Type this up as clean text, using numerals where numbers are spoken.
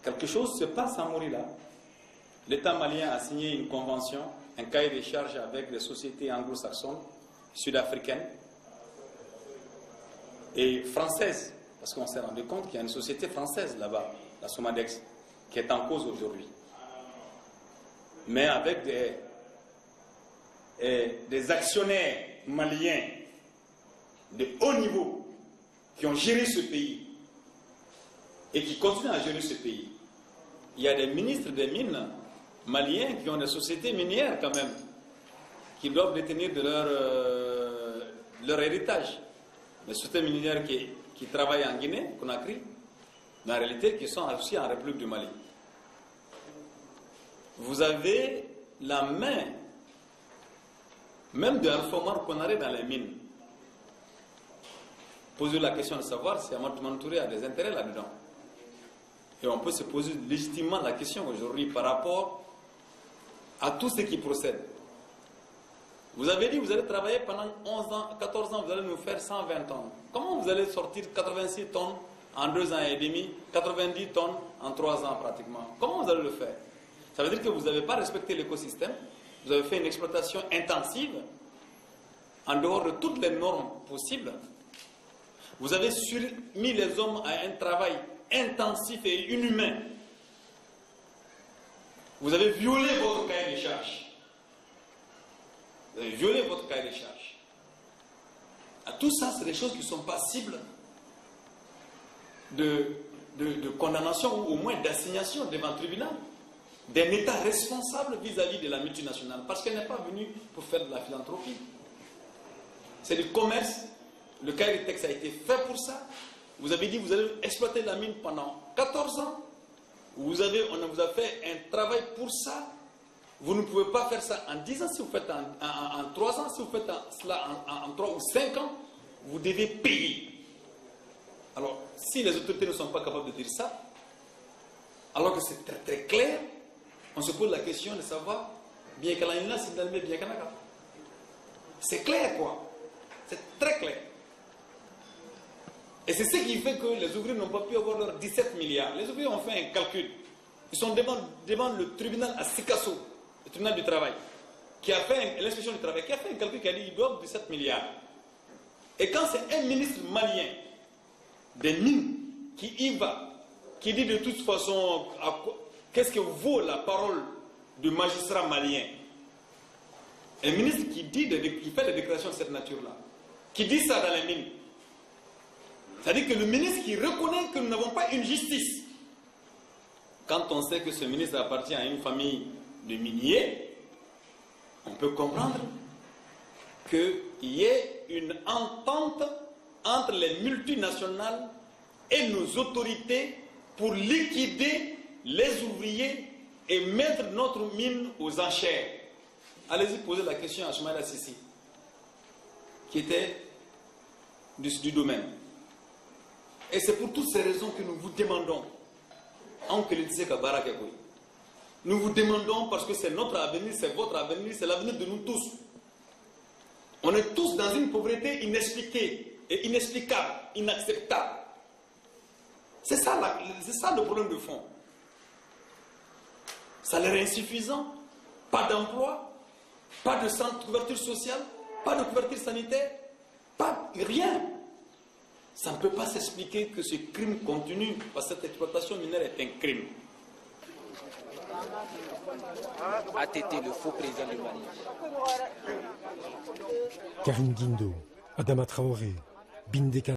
quelque chose se passe à Morila. L'État malien a signé une convention, un cahier de charges avec les sociétés anglo-saxonnes, sud-africaines et françaises, parce qu'on s'est rendu compte qu'il y a une société française là-bas, la Somadex, qui est en cause aujourd'hui. Mais avec des actionnaires maliens de haut niveau qui ont géré ce pays et qui continuent à gérer ce pays. Il y a des ministres des mines maliens qui ont des sociétés minières quand même, qui doivent détenir de leur héritage. Les sociétés minières qui travaillent en Guinée, Conakry, mais en réalité qui sont aussi en République du Mali. Vous avez la main, même de Alpha Omar Konaré dans les mines. Poser la question de savoir si Amadou Mantouré a des intérêts là-dedans. Et on peut se poser légitimement la question aujourd'hui par rapport à tout ce qui procède. Vous avez dit que vous allez travailler pendant 11 ans, 14 ans, vous allez nous faire 120 tonnes. Comment vous allez sortir 86 tonnes en 2 ans et demi, 90 tonnes en 3 ans pratiquement? Comment vous allez le faire? Ça veut dire que vous n'avez pas respecté l'écosystème, vous avez fait une exploitation intensive, en dehors de toutes les normes possibles. Vous avez mis les hommes à un travail intensif et inhumain. Vous avez violé votre cahier de charges. Vous avez violé votre cahier de charges. Tout ça, c'est des choses qui sont passibles de condamnation ou au moins d'assignation devant le tribunal d'un État responsable vis-à-vis de la multinationale, parce qu'elle n'est pas venue pour faire de la philanthropie. C'est du commerce. Le cahier de texte a été fait pour ça. Vous avez dit que vous allez exploiter la mine pendant 14 ans. On vous a fait un travail pour ça. Vous ne pouvez pas faire ça en 10 ans. Si vous faites en 3 ans, si vous faites cela en 3 ou 5 ans, vous devez payer. Alors, si les autorités ne sont pas capables de dire ça, alors que c'est très très clair, on se pose la question de savoir, bien qu'elle ait une bien qu'elle c'est clair quoi. C'est très clair. Et c'est ce qui fait que les ouvriers n'ont pas pu avoir leurs 17 milliards. Les ouvriers ont fait un calcul. Ils sont devant le tribunal à Sikasso, le tribunal du travail, qui a fait l'inspection du travail, qui a fait un calcul qui a dit qu'ils doivent 17 milliards. Et quand c'est un ministre malien des mines qui y va, qui dit de toute façon qu'est-ce que vaut la parole du magistrat malien, un ministre qui fait des déclarations de cette nature-là, qui dit ça dans les mines, c'est-à-dire que le ministre qui reconnaît que nous n'avons pas une justice. Quand on sait que ce ministre appartient à une famille de miniers, on peut comprendre qu'il y ait une entente entre les multinationales et nos autorités pour liquider les ouvriers et mettre notre mine aux enchères. Allez-y poser la question à Soumaïla Sissi, qui était du domaine. Et c'est pour toutes ces raisons que nous vous demandons, nous vous demandons parce que c'est notre avenir, c'est votre avenir, c'est l'avenir de nous tous. On est tous dans une pauvreté inexpliquée et inexplicable, inacceptable. C'est ça le problème de fond. Salaire insuffisant, pas d'emploi, pas de couverture sociale, pas de couverture sanitaire, rien. Ça ne peut pas s'expliquer que ce crime continue, parce que cette exploitation minière est un crime. ATT, le faux président du Mali. Karim Guindo, Adama Traoré, Bindeka.